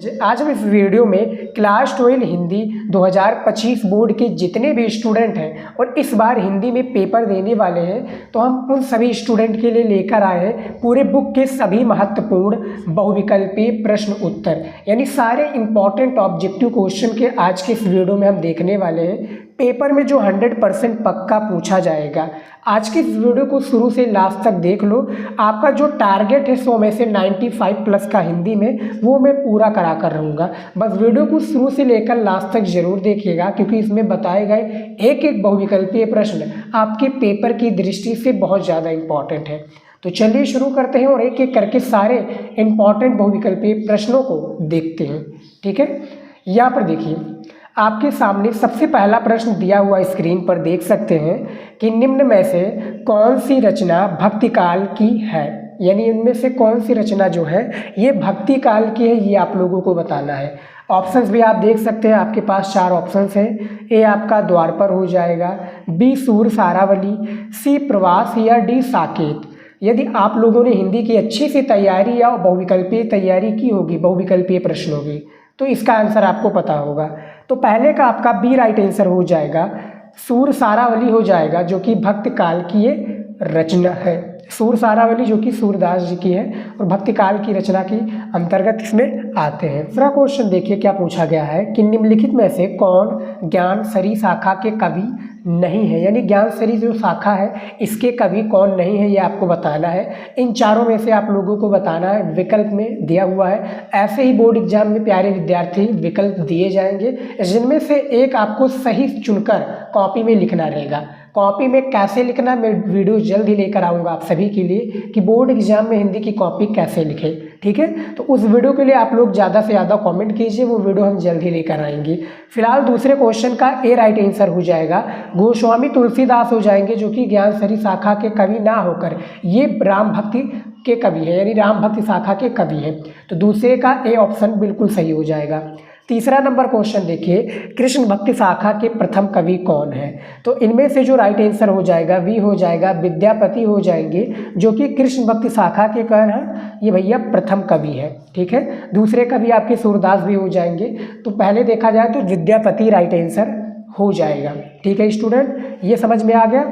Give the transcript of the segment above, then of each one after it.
आज हम इस वीडियो में क्लास 12 हिंदी 2025 बोर्ड के जितने भी स्टूडेंट हैं और इस बार हिंदी में पेपर देने वाले हैं, तो हम उन सभी स्टूडेंट के लिए लेकर आए हैं पूरे बुक के सभी महत्वपूर्ण बहुविकल्पीय प्रश्न उत्तर, यानी सारे इंपॉर्टेंट ऑब्जेक्टिव क्वेश्चन के आज के इस वीडियो में हम देखने वाले हैं। पेपर में जो 100% पक्का पूछा जाएगा। आज की इस वीडियो को शुरू से लास्ट तक देख लो। आपका जो टारगेट है 100 में से 95 प्लस का हिंदी में, वो मैं पूरा करा कर रहूँगा। बस वीडियो को शुरू से लेकर लास्ट तक जरूर देखिएगा, क्योंकि इसमें बताए गए एक एक बहुविकल्पीय प्रश्न आपके पेपर की दृष्टि से बहुत ज़्यादा इंपॉर्टेंट है। तो चलिए शुरू करते हैं और एक एक करके सारे इंपॉर्टेंट बहुविकल्पीय प्रश्नों को देखते हैं। ठीक है, यहाँ पर देखिए आपके सामने सबसे पहला प्रश्न दिया हुआ स्क्रीन पर देख सकते हैं कि निम्न में से कौन सी रचना भक्ति काल की है, यानी इनमें से कौन सी रचना जो है ये भक्ति काल की है, ये आप लोगों को बताना है। ऑप्शंस भी आप देख सकते हैं, आपके पास 4 ऑप्शंस हैं। ए आपका द्वारपर हो जाएगा, बी सूर सारावली, सी प्रवास या डी साकेत। यदि आप लोगों ने हिंदी की अच्छी सी तैयारी या बहुविकल्पीय तैयारी की होगी, बहुविकल्पीय प्रश्नों की, तो इसका आंसर आपको पता होगा। तो पहले का आपका बी राइट आंसर हो जाएगा, सूर सारावली हो जाएगा, जो कि भक्ति काल की ये रचना है। सूर सारावली जो कि सूरदास जी की है और भक्ति काल की रचना के अंतर्गत इसमें आते हैं। दूसरा क्वेश्चन देखिए क्या पूछा गया है कि निम्नलिखित में से कौन ज्ञानसरी शाखा के कवि नहीं है, यानी ज्ञानसरी जो शाखा है इसके कवि कौन नहीं है, ये आपको बताना है। इन चारों में से आप लोगों को बताना है, विकल्प में दिया हुआ है। ऐसे ही बोर्ड एग्जाम में प्यारे विद्यार्थी विकल्प दिए जाएंगे, जिनमें से एक आपको सही चुनकर कॉपी में लिखना रहेगा। कॉपी में कैसे लिखना, मैं वीडियो जल्द ही लेकर आऊँगा आप सभी के लिए कि बोर्ड एग्जाम में हिंदी की कॉपी कैसे लिखें। ठीक है, तो उस वीडियो के लिए आप लोग ज़्यादा से ज़्यादा कमेंट कीजिए, वो वीडियो हम जल्द ही लेकर आएंगे। फिलहाल दूसरे क्वेश्चन का ए राइट आंसर हो जाएगा, गोस्वामी तुलसीदास हो जाएंगे, जो कि ज्ञानसरी शाखा के कवि ना होकर ये राम भक्ति के कवि है, यानी राम भक्ति शाखा के कवि है। तो दूसरे का ए ऑप्शन बिल्कुल सही हो जाएगा। तीसरा नंबर क्वेश्चन देखिए, कृष्ण भक्ति शाखा के प्रथम कवि कौन है। तो इनमें से जो राइट आंसर हो जाएगा वी हो जाएगा, विद्यापति हो जाएंगे, जो कि कृष्ण भक्ति शाखा के कौन है, ये भैया प्रथम कवि है। ठीक है, दूसरे कवि आपके सूरदास भी हो जाएंगे। तो पहले देखा जाए तो विद्यापति राइट आंसर हो जाएगा। ठीक है स्टूडेंट, ये समझ में आ गया।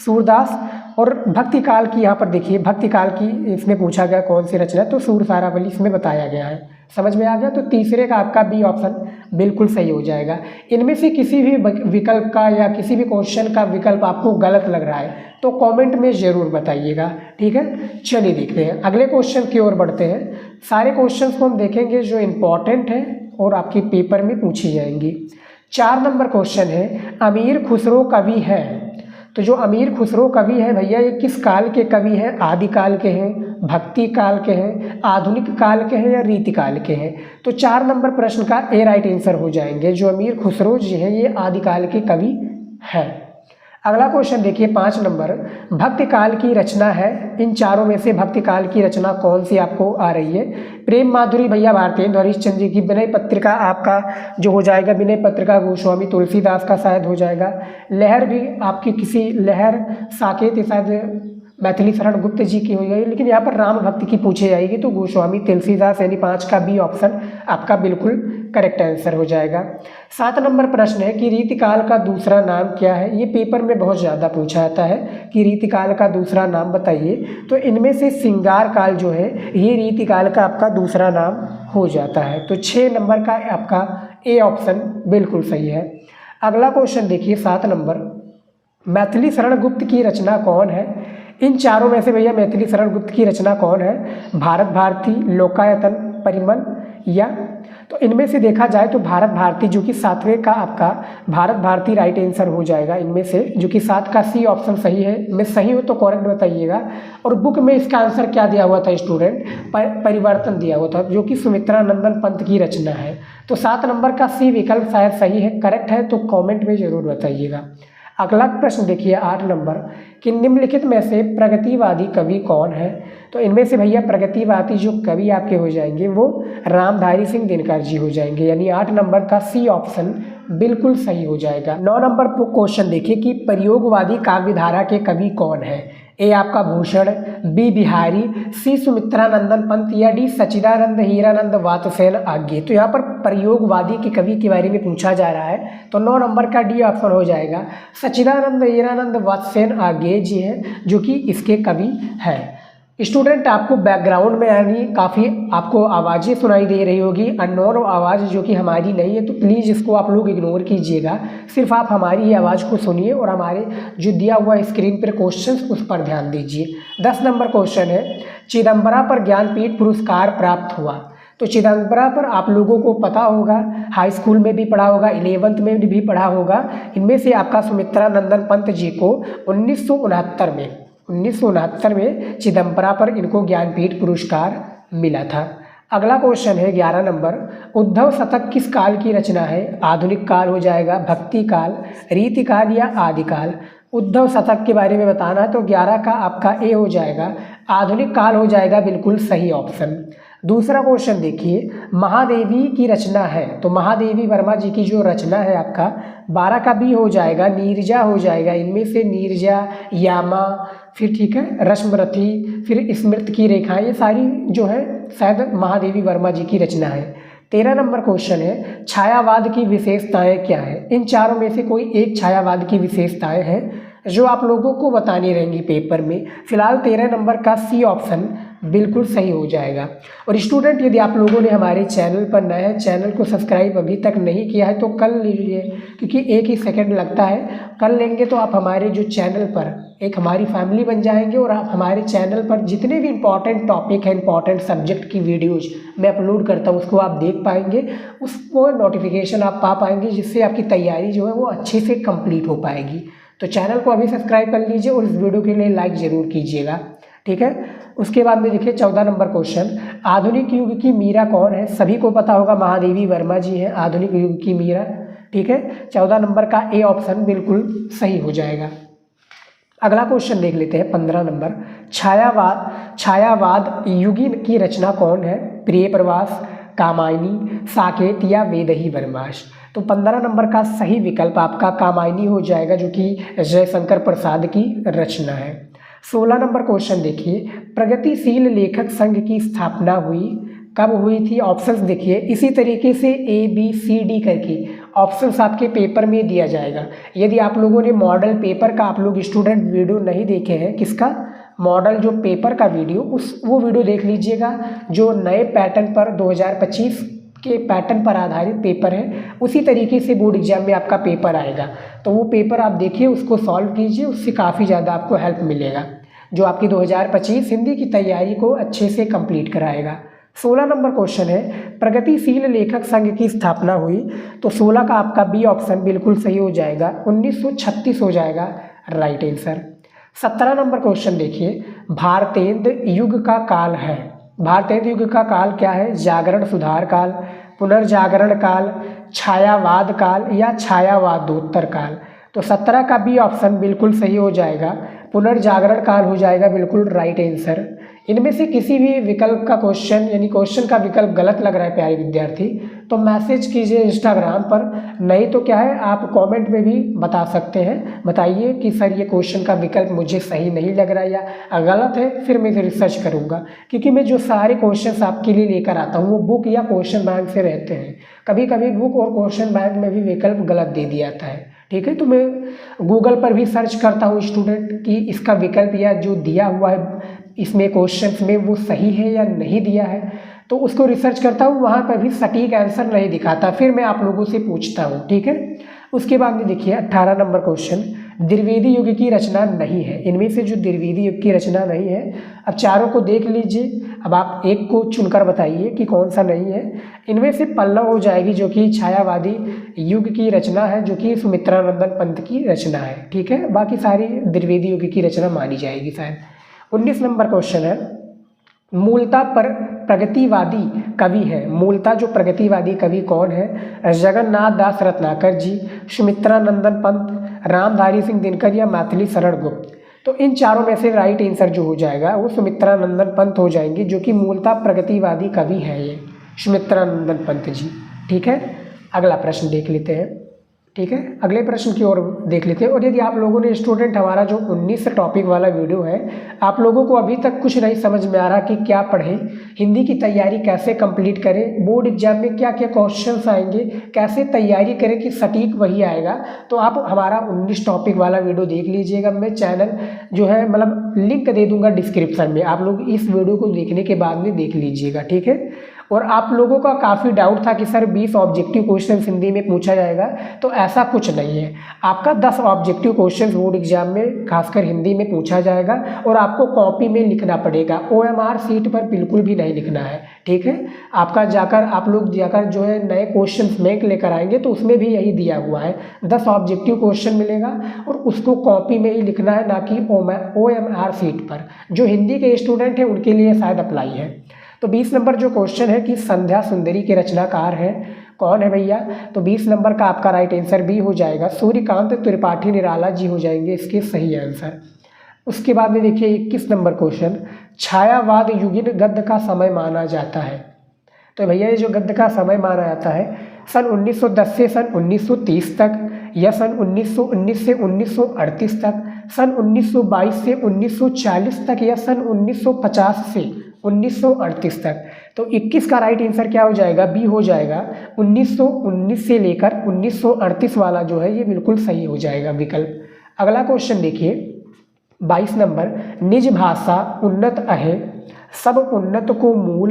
सूरदास और भक्ति काल की, यहाँ पर देखिए भक्ति काल की इसमें पूछा गया कौन सी रचना, तो सूर सारावली इसमें बताया गया है। समझ में आ गया। तो तीसरे का आपका बी ऑप्शन बिल्कुल सही हो जाएगा। इनमें से किसी भी विकल्प का या किसी भी क्वेश्चन का विकल्प आपको गलत लग रहा है तो कमेंट में ज़रूर बताइएगा। ठीक है, चलिए देखते हैं अगले क्वेश्चन की ओर बढ़ते हैं। सारे क्वेश्चंस को हम देखेंगे जो इम्पॉर्टेंट हैं और आपके पेपर में पूछी जाएंगी। 4 नंबर क्वेश्चन है, अमीर खुसरो कवि है। तो जो अमीर खुसरो कवि है भैया, ये किस काल के कवि हैं, आदिकाल के हैं, भक्ति काल के हैं, आधुनिक काल के हैं या रीति काल के हैं। तो 4 नंबर प्रश्न का ए राइट आंसर हो जाएंगे, जो अमीर खुसरो जी हैं ये आदिकाल के कवि हैं। अगला क्वेश्चन देखिए 5 नंबर, भक्ति काल की रचना है। इन चारों में से भक्ति काल की रचना कौन सी आपको आ रही है। प्रेम माधुरी भैया भारतेंदु हरिश्चंद्र जी की, विनय पत्रिका आपका जो हो जाएगा, विनय पत्रिका गोस्वामी तुलसीदास का शायद हो जाएगा। लहर भी आपकी किसी लहर साकेत शायद मैथिली शरण गुप्त जी की हो गई, लेकिन यहाँ पर राम भक्ति की पूछी जाएगी तो गोस्वामी तुलसीदास, यानी 5 का बी ऑप्शन आपका बिल्कुल करेक्ट आंसर हो जाएगा। 7 नंबर प्रश्न है कि रीतिकाल का दूसरा नाम क्या है। ये पेपर में बहुत ज़्यादा पूछा जाता है कि रीतिकाल का दूसरा नाम बताइए। तो इनमें से श्रृंगार काल जो है ये रीतिकाल का आपका दूसरा नाम हो जाता है। तो 6 नंबर का आपका ए ऑप्शन बिल्कुल सही है। अगला क्वेश्चन देखिए 7 नंबर, मैथिली शरण गुप्त की रचना कौन है। इन चारों में से भैया मैथिली शरण गुप्त की रचना कौन है, भारत भारती, लोकायतन, परिमल या। तो इनमें से देखा जाए तो भारत भारती, जो कि 7वें का आपका भारत भारती राइट आंसर हो जाएगा इनमें से, जो कि 7 का सी ऑप्शन सही है। मैं सही हो तो करेक्ट बताइएगा। और बुक में इसका आंसर क्या दिया हुआ था स्टूडेंट, परिवर्तन दिया हुआ था, जो कि सुमित्रानंदन पंत की रचना है। तो 7 नंबर का सी विकल्प शायद सही है, करेक्ट है तो कॉमेंट में ज़रूर बताइएगा। अगला प्रश्न देखिए 8 नंबर कि निम्नलिखित में से प्रगतिवादी कवि कौन है। तो इनमें से भैया प्रगतिवादी जो कवि आपके हो जाएंगे वो रामधारी सिंह दिनकर जी हो जाएंगे, यानी 8 नंबर का सी ऑप्शन बिल्कुल सही हो जाएगा। 9 नंबर क्वेश्चन देखिए कि प्रयोगवादी काव्यधारा के कवि कौन है। ए आपका भूषण, बी बिहारी, सी सुमित्रानंदन पंत या डी सच्चिदानंद हीरानंद वात्स्यन आज्ञे। तो यहाँ पर प्रयोगवादी के कवि के बारे में पूछा जा रहा है, तो 9 नंबर का डी ऑप्शन हो जाएगा। सच्चिदानंद हीरानंद वात्स्यन आज्ञे जी हैं जो कि इसके कवि हैं। स्टूडेंट आपको बैकग्राउंड में यानी काफ़ी आपको आवाज़ें सुनाई दे रही होगी, अननोन आवाज़ जो कि हमारी नहीं है, तो प्लीज़ इसको आप लोग इग्नोर कीजिएगा। सिर्फ आप हमारी ही आवाज़ को सुनिए और हमारे जो दिया हुआ स्क्रीन पर क्वेश्चंस उस पर ध्यान दीजिए। 10 नंबर क्वेश्चन है, चिदम्बरा पर ज्ञानपीठ पुरस्कार प्राप्त हुआ। तो चिदम्बरा पर आप लोगों को पता होगा, हाई स्कूल में भी पढ़ा होगा, 11th में भी पढ़ा होगा। इनमें से आपका सुमित्रानंदन पंत जी को 1969 में चिदम्बरा पर इनको ज्ञानपीठ पुरस्कार मिला था। अगला क्वेश्चन है 11 नंबर, उद्धव शतक किस काल की रचना है? आधुनिक काल हो जाएगा, भक्ति काल, रीति काल या आदिकाल। उद्धव शतक के बारे में बताना है तो 11 का आपका ए हो जाएगा, आधुनिक काल हो जाएगा, बिल्कुल सही ऑप्शन। दूसरा क्वेश्चन देखिए, महादेवी की रचना है, तो महादेवी वर्मा जी की जो रचना है आपका 12 का बी हो जाएगा, नीरजा हो जाएगा। इनमें से नीरजा, यामा, फिर ठीक है रश्मरथी, फिर स्मृत की रेखाएं, ये सारी जो है शायद महादेवी वर्मा जी की रचना है। 13 नंबर क्वेश्चन है, छायावाद की विशेषताएं क्या है? इन चारों में से कोई एक छायावाद की विशेषताएं हैं जो आप लोगों को बतानी रहेंगी पेपर में। फिलहाल 13 नंबर का सी ऑप्शन बिल्कुल सही हो जाएगा। और स्टूडेंट यदि आप लोगों ने हमारे चैनल पर नए हैं, चैनल को सब्सक्राइब अभी तक नहीं किया है तो कर लीजिए, क्योंकि 1 ही सेकंड लगता है। कर लेंगे तो आप हमारे जो चैनल पर एक हमारी फैमिली बन जाएंगे और आप हमारे चैनल पर जितने भी इंपॉर्टेंट टॉपिक हैं, इंपॉर्टेंट सब्जेक्ट की वीडियोज़ मैं अपलोड करता हूँ उसको आप देख पाएंगे, उसको नोटिफिकेशन आप पा पाएंगे, जिससे आपकी तैयारी जो है वो अच्छे से कंप्लीट हो पाएगी। तो चैनल को अभी सब्सक्राइब कर लीजिए और इस वीडियो के लिए लाइक ज़रूर कीजिएगा, ठीक है। उसके बाद में देखिए 14 नंबर क्वेश्चन, आधुनिक युग की मीरा कौन है? सभी को पता होगा महादेवी वर्मा जी हैं आधुनिक युग की मीरा, ठीक है। 14 नंबर का ए ऑप्शन बिल्कुल सही हो जाएगा। अगला क्वेश्चन देख लेते हैं 15 नंबर, छायावाद युगी की रचना कौन है? प्रियप्रवास, कामायनी, साकेत या वेदही वनवास। तो 15 नंबर का सही विकल्प आपका कामायनी हो जाएगा, जो कि जयशंकर प्रसाद की रचना है। 16 नंबर क्वेश्चन देखिए, प्रगतिशील लेखक संघ की स्थापना हुई कब हुई थी? ऑप्शंस देखिए, इसी तरीके से ABCD करके ऑप्शंस आपके पेपर में दिया जाएगा। यदि आप लोगों ने मॉडल पेपर का आप लोग स्टूडेंट वीडियो नहीं देखे हैं, किसका मॉडल जो पेपर का वीडियो, वो वीडियो देख लीजिएगा, जो नए पैटर्न पर 2025 के पैटर्न पर आधारित पेपर है, उसी तरीके से बोर्ड एग्जाम में आपका पेपर आएगा। तो वो पेपर आप देखिए, उसको सॉल्व कीजिए, उससे काफ़ी ज़्यादा आपको हेल्प मिलेगा, जो आपकी 2025 हिंदी की तैयारी को अच्छे से कंप्लीट कराएगा। 16 नंबर क्वेश्चन है, प्रगतिशील लेखक संघ की स्थापना हुई, तो 16 का आपका बी ऑप्शन बिल्कुल सही हो जाएगा, 1936 हो जाएगा राइट आंसर। 17 नंबर क्वेश्चन देखिए, भारतेंद्र युग का काल है, भारतेंद्र युग का काल क्या है? जागरण सुधार काल, पुनर्जागरण काल, छायावाद काल या छायावादोत्तर काल। तो 17 का बी ऑप्शन बिल्कुल सही हो जाएगा, पुनर्जागरण काल हो जाएगा बिल्कुल राइट आंसर। इनमें से किसी भी विकल्प का क्वेश्चन यानी क्वेश्चन का विकल्प गलत लग रहा है प्यारे विद्यार्थी, तो मैसेज कीजिए इंस्टाग्राम पर, नहीं तो क्या है आप कमेंट में भी बता सकते हैं, बताइए कि सर ये क्वेश्चन का विकल्प मुझे सही नहीं लग रहा है या गलत है, फिर मैं रिसर्च करूँगा। क्योंकि मैं जो सारे क्वेश्चन आपके लिए लेकर आता हूँ वो बुक या क्वेश्चन बैंक से रहते हैं, कभी कभी बुक और क्वेश्चन बैंक में भी विकल्प गलत दे दिया जाता है, ठीक है। तो मैं गूगल पर भी सर्च करता हूँ स्टूडेंट कि इसका विकल्प या जो दिया हुआ है इसमें क्वेश्चंस में वो सही है या नहीं दिया है, तो उसको रिसर्च करता हूँ, वहाँ पर भी सटीक आंसर नहीं दिखाता, फिर मैं आप लोगों से पूछता हूँ, ठीक है। उसके बाद में देखिए 18 नंबर क्वेश्चन, द्विवेदी युग की रचना नहीं है। इनमें से जो द्विवेदी युग की रचना नहीं है, अब चारों को देख लीजिए, अब आप एक को चुनकर बताइए कि कौन सा नहीं है। इनमें से पल्लव हो जाएगी, जो कि छायावादी युग की रचना है, जो कि सुमित्रानंदन पंत की रचना है, ठीक है। बाकी सारी द्विवेदी युग की रचना मानी जाएगी शायद। 19 नंबर क्वेश्चन है, मूलतः पर प्रगतिवादी कवि है, मूलतः जो प्रगतिवादी कवि कौन है? जगन्नाथ दास रत्नाकर जी, सुमित्रानंदन पंत, रामधारी सिंह दिनकर या मैथिली शरण गुप्त। तो इन चारों में से राइट आंसर जो हो जाएगा वो सुमित्रानंदन पंत हो जाएंगे, जो कि मूलतः प्रगतिवादी कवि है ये सुमित्रानंदन पंत जी, ठीक है। अगला प्रश्न देख लेते हैं। ठीक है, अगले प्रश्न की ओर देख लेते हैं। और यदि आप लोगों ने स्टूडेंट हमारा जो 19 टॉपिक वाला वीडियो है, आप लोगों को अभी तक कुछ नहीं समझ में आ रहा कि क्या पढ़ें, हिंदी की तैयारी कैसे कंप्लीट करें, बोर्ड एग्जाम में क्या क्या क्वेश्चंस आएंगे, कैसे तैयारी करें कि सटीक वही आएगा, तो आप हमारा 19 टॉपिक वाला वीडियो देख लीजिएगा। मैं चैनल जो है मतलब लिंक दे दूंगा डिस्क्रिप्शन में, आप लोग इस वीडियो को देखने के बाद में देख लीजिएगा। ठीक है, और आप लोगों का काफ़ी डाउट था कि सर 20 ऑब्जेक्टिव क्वेश्चन हिंदी में पूछा जाएगा, तो ऐसा कुछ नहीं है। आपका 10 ऑब्जेक्टिव क्वेश्चन बोर्ड एग्जाम में खासकर हिंदी में पूछा जाएगा और आपको कॉपी में लिखना पड़ेगा, OMR सीट पर बिल्कुल भी नहीं लिखना है। ठीक है, आपका जाकर आप लोग जाकर जो है नए क्वेश्चन बैंक लेकर आएंगे तो उसमें भी यही दिया हुआ है, 10 ऑब्जेक्टिव क्वेश्चन मिलेगा और उसको कॉपी में ही लिखना है, ना कि OMR सीट पर। जो हिंदी के स्टूडेंट हैं उनके लिए शायद अप्लाई है। तो 20 नंबर जो क्वेश्चन है कि संध्या सुंदरी के रचनाकार हैं, कौन है भैया? तो 20 नंबर का आपका राइट आंसर बी हो जाएगा, सूर्यकांत त्रिपाठी निराला जी हो जाएंगे इसके सही आंसर। उसके बाद में देखिए 21 नंबर क्वेश्चन, छायावाद युगीन गद्य का समय माना जाता है। तो भैया ये जो गद्य का समय माना जाता है सन 1910 से सन 1930 तक, या सन 1919 से 1938 तक, सन 1922 से 1940 तक, या सन 1950 से 1938 तक। तो 21 का राइट आंसर क्या हो जाएगा? बी हो जाएगा। 1919 से लेकर 1938 वाला जो है ये बिल्कुल सही हो जाएगा विकल्प। अगला क्वेश्चन देखिए 22 नंबर, निज भाषा उन्नत अहे सब उन्नत को मूल,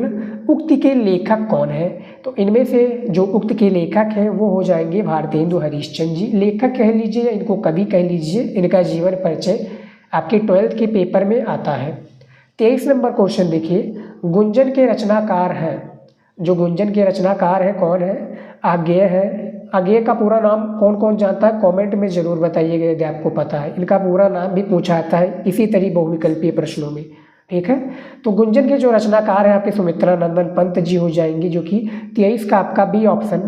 उक्ति के लेखक कौन है? तो इनमें से जो उक्त के लेखक हैं वो हो जाएंगे भारतेंदु हरिश्चंद्र जी। लेखक कह लीजिए या इनको कवि कह लीजिए, इनका जीवन परिचय आपके 12th के पेपर में आता है। 23 नंबर क्वेश्चन देखिए, गुंजन के रचनाकार हैं, जो गुंजन के रचनाकार हैं कौन है? आज्ञेय है। आज्ञेय का पूरा नाम कौन कौन जानता है? कमेंट में जरूर बताइएगा यदि आपको पता है। इनका पूरा नाम भी पूछा जाता है इसी तरह बहुविकल्पीय प्रश्नों में। ठीक है, तो गुंजन के जो रचनाकार हैं आपके सुमित्रा नंदन पंत जी हो जाएंगी, जो कि 23 का आपका बी ऑप्शन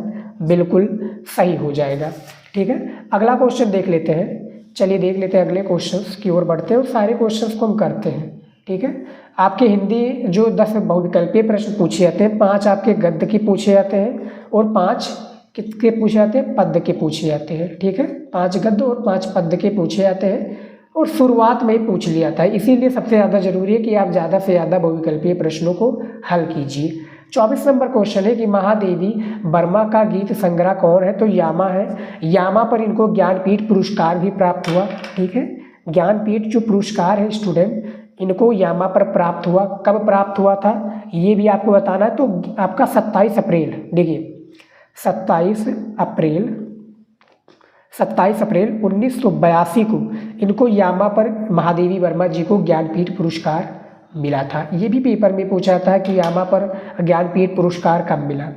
बिल्कुल सही हो जाएगा। ठीक है, अगला क्वेश्चन देख लेते हैं। चलिए देख लेते हैं अगले क्वेश्चंस की ओर बढ़ते हैं और सारे क्वेश्चंस को हम करते हैं। ठीक है, आपके हिंदी जो 10 बहुविकल्पीय प्रश्न पूछे जाते हैं, 5 आपके गद्य के पूछे जाते हैं और 5 किसके पूछे जाते हैं? पद्य के पूछे जाते हैं। ठीक है, 5 गद्य और 5 पद्य के पूछे जाते हैं और शुरुआत में ही पूछ लिया था, इसीलिए सबसे ज़्यादा जरूरी है कि आप ज़्यादा से ज़्यादा बहुविकल्पीय प्रश्नों को हल कीजिए। 24 नंबर क्वेश्चन है कि महादेवी वर्मा का गीत संग्रह कौन है? तो यामा है। यामा पर इनको ज्ञानपीठ पुरस्कार भी प्राप्त हुआ। ठीक है, ज्ञानपीठ जो पुरस्कार है स्टूडेंट, इनको यामा पर प्राप्त हुआ। कब प्राप्त हुआ था ये भी आपको बताना है। तो आपका 27 अप्रैल, देखिए 27 अप्रैल 1982 को इनको यामा पर महादेवी वर्मा जी को ज्ञानपीठ पुरस्कार मिला था। ये भी पेपर में पूछा जाता है कि यामा पर ज्ञानपीठ पुरस्कार कब मिला।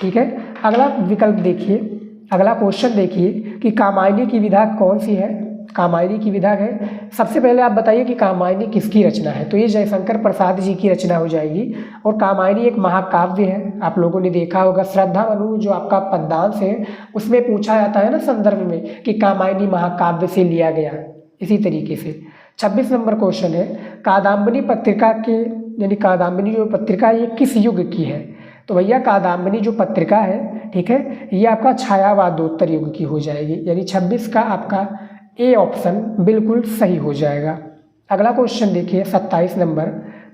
ठीक है, अगला विकल्प देखिए, अगला क्वेश्चन देखिए कि कामायनी की विधा कौन सी है? कामायनी की विधा है, सबसे पहले आप बताइए कि कामायनी किसकी रचना है? तो ये जयशंकर प्रसाद जी की रचना हो जाएगी। और कामायनी एक महाकाव्य है, आप लोगों ने देखा होगा श्रद्धा मनु जो आपका पद्यांश है उसमें पूछा जाता है ना संदर्भ में कि कामायनी महाकाव्य से लिया गया। इसी तरीके से 26 नंबर क्वेश्चन है, कादम्बनी पत्रिका के यानी कादम्बनी जो पत्रिका है ये किस युग की है? तो भैया कादम्बनी जो पत्रिका है, ठीक है, ये आपका छायावादोत्तर युग की हो जाएगी, यानी 26 का आपका ए ऑप्शन बिल्कुल सही हो जाएगा। अगला क्वेश्चन देखिए 27 नंबर,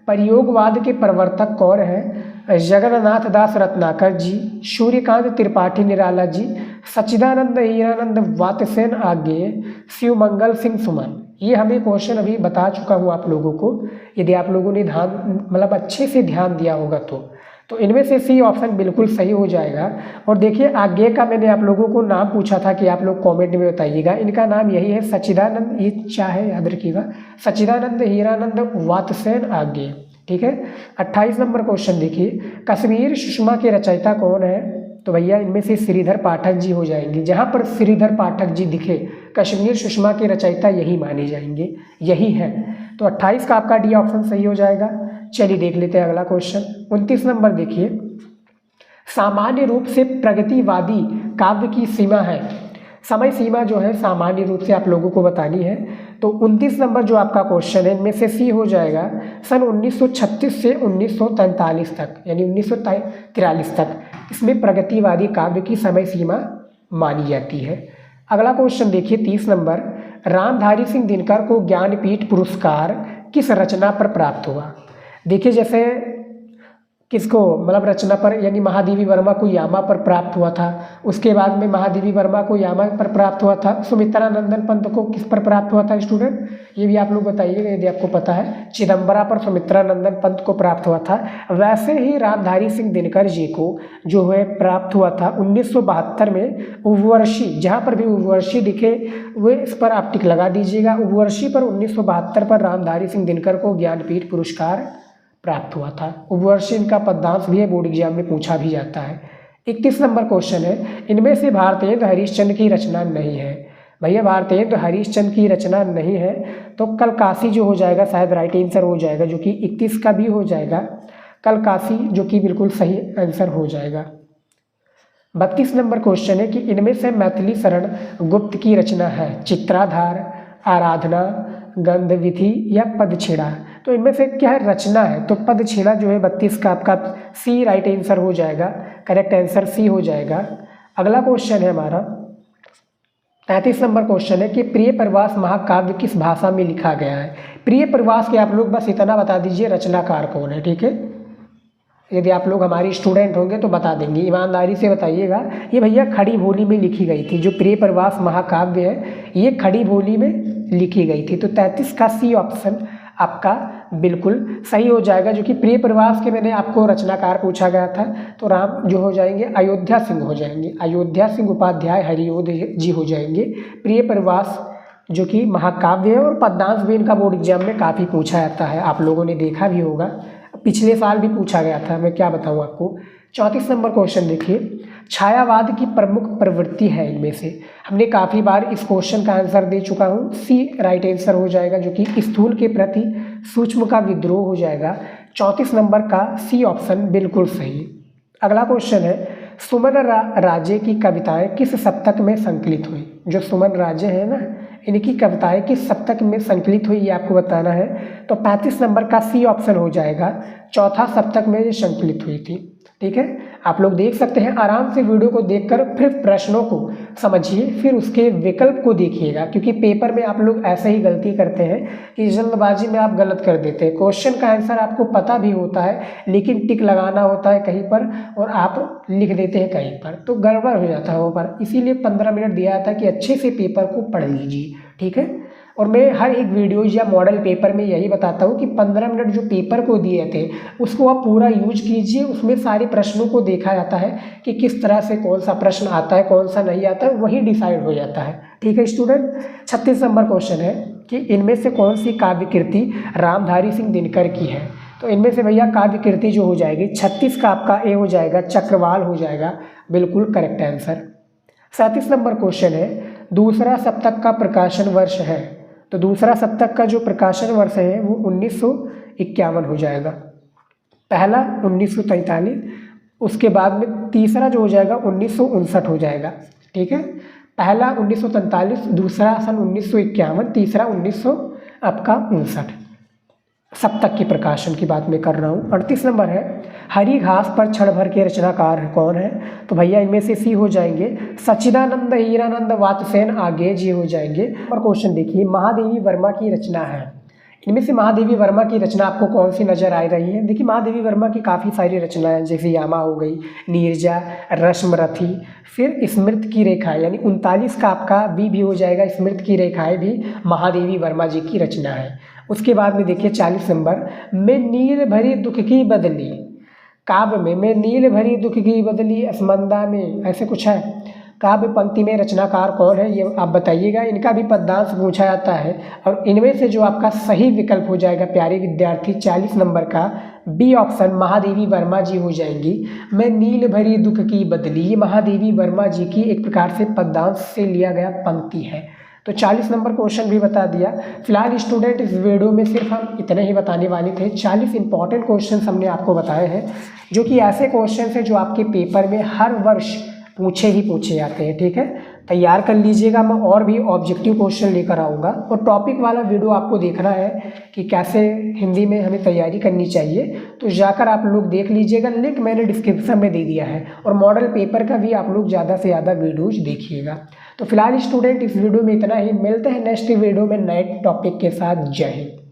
प्रयोगवाद के प्रवर्तक कौन है? जगन्नाथ दास रत्नाकर जी, सूर्यकांत त्रिपाठी निराला जी, सच्चिदानंद हीरानंद वात्स्यन आज्ञेय, शिवमंगल सिंह सुमन। ये हमें क्वेश्चन अभी बता चुका हूँ आप लोगों को, यदि आप लोगों ने ध्यान मतलब अच्छे से ध्यान दिया होगा तो इनमें से सी ऑप्शन बिल्कुल सही हो जाएगा। और देखिए आगे का मैंने आप लोगों को नाम पूछा था कि आप लोग कमेंट में बताइएगा, इनका नाम यही है सच्चिदानंद, ये चाहे याद रखिएगा, सच्चिदानंद हीरानंद वात्स्यन आज्ञेय। ठीक है, 28 नंबर क्वेश्चन देखिए, कश्मीर सुषमा के रचयिता कौन है? तो भैया इनमें से श्रीधर पाठक जी हो जाएंगे। जहाँ पर श्रीधर पाठक जी दिखे कश्मीर सुषमा के रचयिता यही माने जाएंगे, यही है। तो 28 का आपका डी ऑप्शन सही हो जाएगा। चलिए देख लेते हैं अगला क्वेश्चन 29 नंबर देखिए, सामान्य रूप से प्रगतिवादी काव्य की सीमा है, समय सीमा जो है सामान्य रूप से आप लोगों को बतानी है। तो 29 नंबर जो आपका क्वेश्चन है इनमें से सी हो जाएगा सन 1936 से 1943 तक, यानी 1943 तक इसमें प्रगतिवादी काव्य की समय सीमा मानी जाती है। अगला क्वेश्चन देखिए 30 नंबर, रामधारी सिंह दिनकर को ज्ञानपीठ पुरस्कार किस रचना पर प्राप्त हुआ। देखिए जैसे किसको मतलब रचना पर, यानी महादेवी वर्मा को यामा पर प्राप्त हुआ था। उसके बाद में महादेवी वर्मा को यामा पर प्राप्त हुआ था। सुमित्रा नंदन पंत को किस पर प्राप्त हुआ था स्टूडेंट, ये भी आप लोग बताइएगा यदि आपको पता है। चिदम्बरा पर सुमित्रा नंदन पंत को प्राप्त हुआ था। वैसे ही रामधारी सिंह दिनकर जी को जो है प्राप्त हुआ था 1972 में उर्वशी, जहाँ पर भी उर्वशी दिखे वो इस पर आप टिक लगा दीजिएगा। उर्वशी पर 1972 पर रामधारी सिंह दिनकर को ज्ञानपीठ पुरस्कार प्राप्त हुआ था। उर्वशी इनका पद्यांश भी है, बोर्ड एग्जाम में पूछा भी जाता है। 31 नंबर क्वेश्चन है, इनमें से भारतेंदु हरिश्चंद्र की रचना नहीं है। भैया भारतेंदु हरिश्चंद्र की रचना नहीं है तो कलकासी जो हो जाएगा शायद राइट आंसर हो जाएगा, जो कि 31 का भी हो जाएगा कलकासी, जो कि बिल्कुल सही आंसर हो जाएगा। 32 नंबर क्वेश्चन है कि इनमें से मैथिली शरण गुप्त की रचना है चित्राधार, आराधना, गंधविधि या पदछेड़ा। तो इनमें से क्या है रचना है, तो पदछेड़ा जो है 32 का आपका सी राइट आंसर हो जाएगा, करेक्ट आंसर सी हो जाएगा। अगला क्वेश्चन है हमारा 33 नंबर क्वेश्चन है कि प्रिय प्रवास महाकाव्य किस भाषा में लिखा गया है। प्रिय प्रवास के आप लोग बस इतना बता दीजिए रचनाकार कौन है, ठीक है। यदि आप लोग हमारी स्टूडेंट होंगे तो बता देंगे, ईमानदारी से बताइएगा। ये भैया खड़ी बोली में लिखी गई थी, जो प्रिय प्रवास महाकाव्य है ये खड़ी बोली में लिखी गई थी। तो 33 का सी ऑप्शन आपका बिल्कुल सही हो जाएगा, जो कि प्रिय प्रवास के मैंने आपको रचनाकार पूछा गया था। तो राम जो हो जाएंगे अयोध्या सिंह हो जाएंगे, अयोध्या सिंह उपाध्याय हरिओध जी हो जाएंगे। प्रिय प्रवास जो कि महाकाव्य है और पद्यांश भी इनका बोर्ड एग्जाम में काफ़ी पूछा जाता है, आप लोगों ने देखा भी होगा, पिछले साल भी पूछा गया था, मैं क्या बताऊँ आपको। 34 नंबर क्वेश्चन देखिए, छायावाद की प्रमुख प्रवृत्ति है इनमें से। हमने काफ़ी बार इस क्वेश्चन का आंसर दे चुका हूँ, सी राइट आंसर हो जाएगा, जो कि स्थूल के प्रति सूक्ष्म का विद्रोह हो जाएगा। 34 नंबर का सी ऑप्शन बिल्कुल सही। अगला क्वेश्चन है, सुमन राजे की कविताएं किस सप्तक में संकलित हुई। जो सुमन राजे हैं ना, इनकी कविताएं किस सप्तक में संकलित हुई ये आपको बताना है। तो 35 नंबर का सी ऑप्शन हो जाएगा, चौथा सप्तक में ये संकलित हुई थी, ठीक है। आप लोग देख सकते हैं, आराम से वीडियो को देखकर फिर प्रश्नों को समझिए, फिर उसके विकल्प को देखिएगा, क्योंकि पेपर में आप लोग ऐसे ही गलती करते हैं कि जल्दबाजी में आप गलत कर देते हैं। क्वेश्चन का आंसर आपको पता भी होता है लेकिन टिक लगाना होता है कहीं पर और आप लिख देते हैं कहीं पर, तो गड़बड़ हो जाता है वो पर। इसीलिए 15 मिनट दिया था कि अच्छे से पेपर को पढ़ लीजिए, ठीक है। और मैं हर एक वीडियोज या मॉडल पेपर में यही बताता हूँ कि 15 मिनट जो पेपर को दिए थे उसको आप पूरा यूज कीजिए। उसमें सारे प्रश्नों को देखा जाता है कि किस तरह से कौन सा प्रश्न आता है, कौन सा नहीं आता है, वही डिसाइड हो जाता है, ठीक है स्टूडेंट। 36 नंबर क्वेश्चन है कि इनमें से कौन सी काव्य कृति रामधारी सिंह दिनकर की है। तो इनमें से भैया काव्य कृति जो हो जाएगी 36 का आपका ए हो जाएगा, चक्रवाल हो जाएगा, बिल्कुल करेक्ट आंसर। 37 नंबर क्वेश्चन है, दूसरा सप्तक का प्रकाशन वर्ष है। तो दूसरा सप्तक का जो प्रकाशन वर्ष है वो 1951 हो जाएगा, पहला 1943, उसके बाद में तीसरा जो हो जाएगा 1959 हो जाएगा, ठीक है। पहला 1943, दूसरा सन 1951, तीसरा 1959 सप्तक के प्रकाशन की बात मैं कर रहा हूँ। 38 नंबर है, हरी घास पर क्षण भर के रचनाकार कौन है। तो भैया इनमें से सी हो जाएंगे, सच्चिदानंद हीरानंद वातसेन आगे जी हो जाएंगे। और क्वेश्चन देखिए, महादेवी वर्मा की रचना है। इनमें से महादेवी वर्मा की रचना आपको कौन सी नजर आ रही है। देखिए महादेवी वर्मा की काफ़ी सारी रचनाएं, जैसे यामा हो गई, नीरजा, रश्मरथी, फिर स्मृत की रेखा, यानी 39 का आपका बी भी हो जाएगा। स्मृत की रेखाएं भी महादेवी वर्मा जी की रचना है। उसके बाद में देखिए 40 नंबर, मैं नील भरी दुख की बदली, काव्य में मैं नील भरी दुख की बदली असमंदा में, ऐसे कुछ है। काव्य पंक्ति में रचनाकार कौन है ये आप बताइएगा। इनका भी पद्यांश पूछा जाता है और इनमें से जो आपका सही विकल्प हो जाएगा प्यारे विद्यार्थी 40 नंबर का बी ऑप्शन महादेवी वर्मा जी हो जाएंगी। मैं नील भरी दुख की बदली, ये महादेवी वर्मा जी की एक प्रकार से पद्यांश से लिया गया पंक्ति है। तो 40 नंबर क्वेश्चन भी बता दिया। फिलहाल स्टूडेंट इस वीडियो में सिर्फ हम इतने ही बताने वाले थे। 40 इंपॉर्टेंट क्वेश्चन हमने आपको बताए हैं, जो कि ऐसे क्वेश्चन हैं जो आपके पेपर में हर वर्ष पूछे जाते हैं, ठीक है। तैयार कर लीजिएगा। मैं और भी ऑब्जेक्टिव क्वेश्चन लेकर आऊँगा और टॉपिक वाला वीडियो आपको देखना है कि कैसे हिंदी में हमें तैयारी करनी चाहिए, तो जाकर आप लोग देख लीजिएगा। लिंक मैंने डिस्क्रिप्शन में दे दिया है और मॉडल पेपर का भी आप लोग ज़्यादा से ज़्यादा वीडियोज देखिएगा। तो फिलहाल स्टूडेंट इस वीडियो में इतना ही, मिलते हैं नेक्स्ट वीडियो में नए टॉपिक के साथ। जय हिंद।